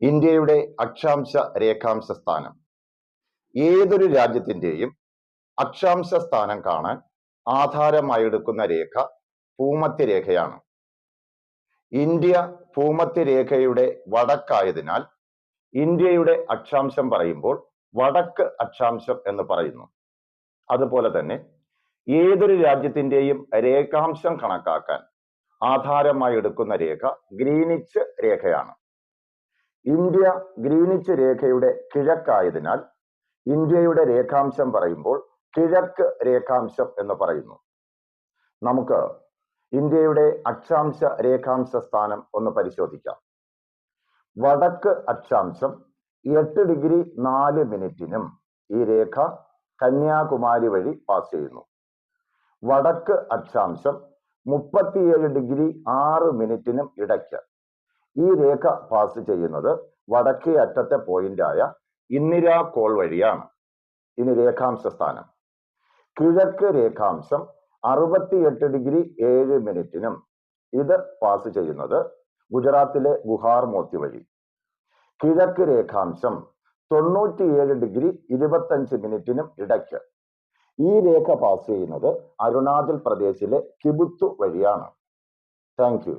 ഇന്ത്യയുടെ അക്ഷാംശ രേഖാംശ സ്ഥാനം. ഏതൊരു രാജ്യത്തിന്റെയും അക്ഷാംശ സ്ഥാനം കാണാൻ ആധാരമായെടുക്കുന്ന രേഖ ഭൂമധ്യരേഖയാണ്. ഇന്ത്യ ഭൂമധ്യരേഖയുടെ വടക്കായതിനാൽ ഇന്ത്യയുടെ അക്ഷാംശം പറയുമ്പോൾ വടക്ക് അക്ഷാംശം എന്ന് പറയുന്നു. അതുപോലെ തന്നെ ഏതൊരു രാജ്യത്തിന്റെയും രേഖാംശം കണക്കാക്കാൻ ആധാരമായി എടുക്കുന്ന രേഖ ഗ്രീനിച്ച് രേഖയാണ്. ഇന്ത്യ ഗ്രീനിച്ച് രേഖയുടെ കിഴക്കായതിനാൽ ഇന്ത്യയുടെ രേഖാംശം പറയുമ്പോൾ കിഴക്ക് രേഖാംശം എന്ന് പറയുന്നു. നമുക്ക് ഇന്ത്യയുടെ അക്ഷാംശ രേഖാംശ സ്ഥാനം ഒന്ന് പരിശോധിക്കാം. വടക്ക് അക്ഷാംശം 8 ഡിഗ്രി 4 മിനിറ്റിനും ഈ രേഖ കന്യാകുമാരി വഴി പാസ് ചെയ്യുന്നു. വടക്ക് അക്ഷാംശം 37 ഡിഗ്രി 6 മിനിറ്റിനും ഇടയ്ക്ക് ഈ രേഖ പാസ് ചെയ്യുന്നത് വടക്കേ അറ്റത്തെ പോയിന്റായ ഇന്ദിരാ കോൾ വഴിയാണ്. ഇനി രേഖാംശ സ്ഥാനം. കിഴക്ക് രേഖാംശം 68 ഡിഗ്രി 7 മിനിറ്റിനും ഇത് പാസ് ചെയ്യുന്നത് ഗുജറാത്തിലെ ഗുഹാർ മോത്തി വഴി. കിഴക്ക് രേഖാംശം 97 ഡിഗ്രി 25 മിനിറ്റിനും ഇടയ്ക്ക് ഈ രേഖ പാസ് ചെയ്യുന്നത് അരുണാചൽ പ്രദേശിലെ കിബുത്തു വഴിയാണ്. Thank you.